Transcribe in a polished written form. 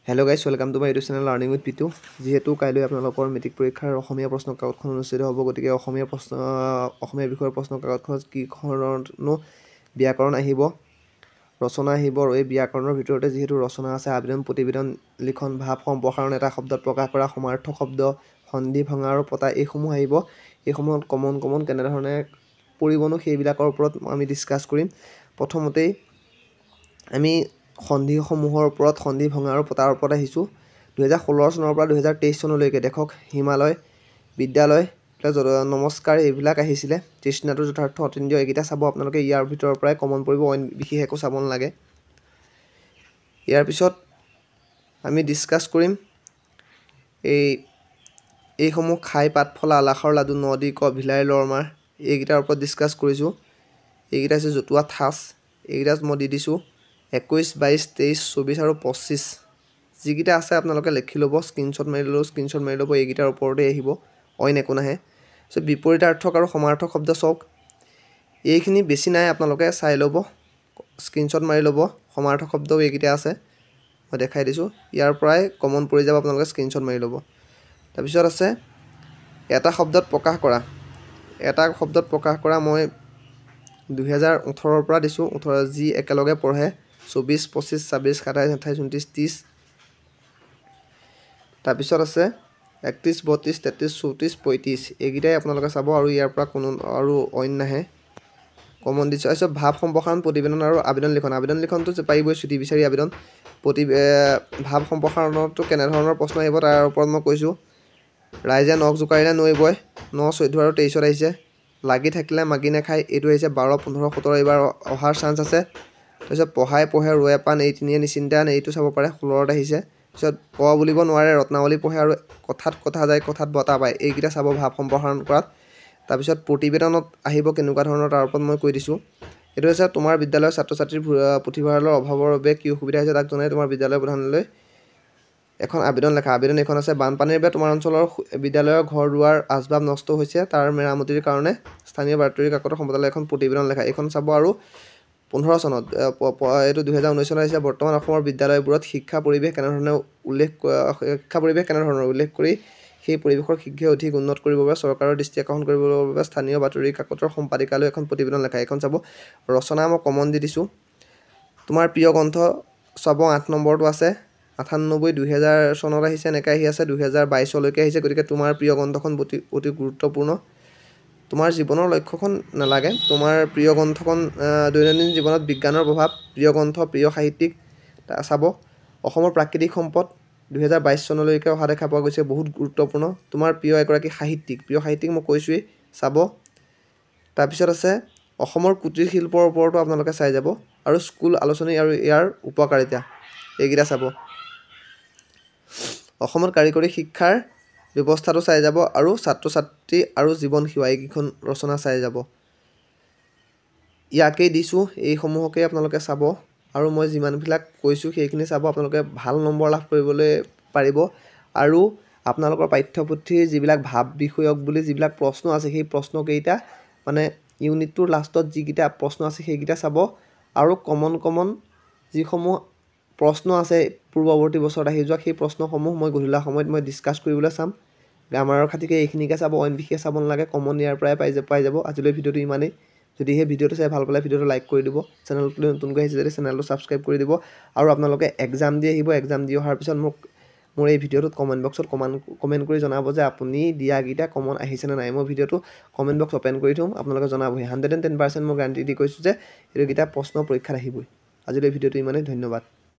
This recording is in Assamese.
Hello' guys, welcome to my YouTube channel learning with Pitu. যিহেতু কাইলৈ আপোনালোকৰ মেট্ৰিক পৰীক্ষাৰ অসমীয়া প্ৰশ্ন কাকতখন অনুষ্ঠিত হ'ব, গতিকে অসমীয়া বিষয়ৰ প্ৰশ্ন কাকতখনত কি ধৰণৰনো ব্যাকৰণ আহিব, ৰচনা আহিব। আৰু এই ব্যাকৰণৰ ভিতৰতে যিহেতু ৰচনা আছে, আবেদন, প্ৰতিবেদন, লিখন, ভাৱ সম্প্ৰসাৰণ, এটা শব্দত প্ৰকাশ কৰা, সমাৰ্থক শব্দ, সন্ধি ভঙা আৰু পতা, এইসমূহ আহিব। এইসমূহত কমন কেনেধৰণে পৰিবনো সেইবিলাকৰ ওপৰত আমি ডিছকাছ কৰিম। প্ৰথমতেই আমি সন্ধিসমূহৰ ওপৰত, সন্ধি ভঙা আৰু পতাৰ ওপৰত আহিছোঁ। 2016 চনৰ পৰা 2023 চনলৈকে দেখক, হিমালয়, বিদ্যালয়, নমস্কাৰ, এইবিলাক আহিছিলে। তৃষ্ণাটো যথাৰ্থ অতীন্দ্ৰিয়, এইকেইটা চাব আপোনালোকে। ইয়াৰ ভিতৰৰ পৰাই কমন পৰিব, অইন বিশেষ একো চাব নালাগে। ইয়াৰ পিছত আমি ডিছকাছ কৰিম এইসমূহ খাই পাত ফলা, আলাসৰ লাডু, নদী ক, ভিলাই লৰমাৰ, এইকেইটাৰ ওপৰত ডিছকাছ কৰিছোঁ। এইকেইটা হৈছে জতুৱা ঠাঁচ, এইকেইটাত মই দি দিছোঁ 21, 22, 23, 24 আৰু 25। যিকেইটা আছে আপোনালোকে লিখি ল'ব, স্ক্ৰীনশ্বট মাৰি ল'ব। এইকেইটাৰ ওপৰতেই আহিব, অইন একো নাহে। চ' বিপৰীতাৰ্থক আৰু সমাৰ্থক শব্দ চাওক, এইখিনি বেছি নাই, আপোনালোকে চাই ল'ব, স্ক্ৰীনশ্বট মাৰি ল'ব। সমাৰ্থক শব্দও এইকেইটা আছে, মই দেখাই দিছোঁ। ইয়াৰ পৰাই কমন পৰি যাব, আপোনালোকে স্ক্ৰীনশ্বট মাৰি ল'ব। তাৰপিছত আছে এটা শব্দত প্ৰকাশ কৰা। এটা শব্দত প্ৰকাশ কৰা মই 2018 পৰা দিছোঁ। যি একেলগে পঢ়ে 24, 25, 26, 27, 28, 29, 30। তাৰপিছত আছে 31, 32, 33, 34, 35। এইকেইটাই আপোনালোকে চাব, আৰু ইয়াৰ পৰা কোনো আৰু অইন নাহে, কমন দিছোঁ। তাৰপিছত ভাৱ সম্প্ৰসাৰণ, প্ৰতিবেদন আৰু আবেদন লিখন। আবেদন লিখনটো পাৰিবই, ছুটি বিচাৰি আবেদন। ভাৱ সম্প্ৰসাৰণতো কেনেধৰণৰ প্ৰশ্ন আহিব তাৰ ওপৰত মই কৈছোঁ। ৰাইজে নখ জোকাৰিলে নৈ বয়, 9, 14 আৰু 23ত আহিছে। লাগি থাকিলে মাগি নাখায়, এইটো আহিছে 12, 15, 17, এইবাৰ অহাৰ চান্স আছে। তাৰপিছত পঢ়াই পঢ়ে ৰৈ পাণ, এই তিনিয়ে নিশ্চিন্তা, এইটো চাব পাৰে, 16ত আহিছে। তাৰপিছত ক বুলিব নোৱাৰে, ৰত্নাৱলী পঢ়ে আৰু কথাত কথা যায়, কথাত বঁটা পায়, এইকেইটা চাব ভাৱ সম্প্ৰসাৰণ কৰাত। তাৰপিছত প্ৰতিবেদনত আহিব কেনেকুৱা ধৰণৰ, তাৰ ওপৰত মই কৈ দিছোঁ। এইটো হৈছে তোমাৰ বিদ্যালয়ৰ ছাত্ৰ ছাত্ৰীৰ পুথিভঁৰালৰ অভাৱৰ বাবে কি অসুবিধা হৈছে তাক জনাই তোমাৰ বিদ্যালয় প্ৰধানলৈ এখন আবেদন লেখা। আবেদন এইখন আছে, বানপানীৰ বাবে তোমাৰ অঞ্চলৰ বিদ্যালয়ৰ ঘৰ দুৱাৰ আচবাব নষ্ট হৈছে, তাৰ মেৰামতিৰ কাৰণে স্থানীয় বাতৰি কাকতৰ সম্পাদকলৈ এখন প্ৰতিবেদন লেখা। এইখন চাব। আৰু 15 চনত, এইটো 2019 চনত আহিছে, বৰ্তমান অসমৰ বিদ্যালয়বোৰত শিক্ষা পৰিৱেশ কেনেধৰণৰ উল্লেখ কৰি সেই পৰিৱেশৰ শীঘ্ৰে অধিক উন্নত কৰিবৰ বাবে চৰকাৰৰ দৃষ্টি আকৰ্ষণ কৰিবৰ বাবে স্থানীয় বাতৰি কাকতৰ সম্পাদিকালৈ এখন প্ৰতিবেদন লেখা। এইখন চাব। ৰচনা মই কমন দি দিছোঁ। তোমাৰ প্ৰিয় গ্ৰন্থ চাব, 8 নম্বৰটো আছে, 98, 2000 চনত আহিছে, এনেকৈ আহি আছে, 2022লৈকে আহিছে। গতিকে তোমাৰ প্ৰিয় গ্ৰন্থখন অতি গুৰুত্বপূৰ্ণ। তোমাৰ জীৱনৰ লক্ষ্যখন নালাগে, তোমাৰ প্ৰিয় গ্ৰন্থখন দৈনন্দিন জীৱনত বিজ্ঞানৰ প্ৰভাৱ, প্ৰিয় গ্ৰন্থ, প্ৰিয় সাহিত্যিক চাব। অসমৰ প্ৰাকৃতিক সম্পদ 2022 চনলৈকে অহা দেখা পোৱা গৈছে, বহুত গুৰুত্বপূৰ্ণ। তোমাৰ প্ৰিয় এগৰাকী সাহিত্যিক, মই কৈছোঁৱেই, চাব। তাৰপিছত আছে অসমৰ কুটিৰ শিল্পৰ ওপৰতো আপোনালোকে চাই যাব, আৰু স্কুল আলোচনী আৰু ইয়াৰ উপকাৰিতা, এইকেইটা চাব। অসমত কাৰিকৰী শিক্ষাৰ ব্যৱস্থাটো চাই যাব, আৰু ছাত্ৰ ছাত্ৰী আৰু জীৱন সেৱা, এইকেইখন ৰচনা চাই যাব। ইয়াকেই দিছোঁ, এইসমূহকেই আপোনালোকে চাব, আৰু মই যিমানবিলাক কৈছোঁ সেইখিনি চাব। আপোনালোকে ভাল নম্বৰ লাভ কৰিবলৈ পাৰিব। আৰু আপোনালোকৰ পাঠ্যপুথিৰ যিবিলাক ভাৱ বিষয়ক বুলি যিবিলাক প্ৰশ্ন আছে, সেই প্ৰশ্নকেইটা মানে ইউনিটটোৰ লাষ্টত যিকেইটা প্ৰশ্ন আছে সেইকেইটা চাব। আৰু কমন যিসমূহ প্ৰশ্ন আছে পূৰ্বৱৰ্তী বছৰত আহি যোৱা, সেই প্ৰশ্নসমূহ মই গধূলা সময়ত মই ডিছকাছ কৰিবলৈ চাম। গ্ৰামাৰৰ খাতিকে এইখিনিকে চাব, অইন বিশেষ চাব নালাগে, কমন ইয়াৰ পৰাই পাই যাব। আজিলৈ ভিডিঅ'টো ইমানেই। যদি সেই ভিডিঅ'টো চাই ভাল পালে ভিডিঅ'টো লাইক কৰি দিব, চেনেলটো নতুনকৈ আহিছে যদি চেনেলটো ছাবস্ক্ৰাইব কৰি দিব। আৰু আপোনালোকে এক্সাম দি আহিব, এক্সাম দি অহাৰ পিছত মোৰ এই ভিডিঅ'টোত কমেণ্ট বক্সত কমেণ্ট কৰি জনাব যে আপুনি দিয়াকেইটা কমন আহিছেনে নাই। মই ভিডিঅ'টো কমেণ্ট বক্স অ'পেন কৰি থ'ম, আপোনালোকে জনাবহি। 110% মই গেৰাণ্টি দি কৈছোঁ যে এইকেইটা প্ৰশ্ন পৰীক্ষাত আহিবই। আজিলৈ ভিডিঅ'টো ইমানেই, ধন্যবাদ।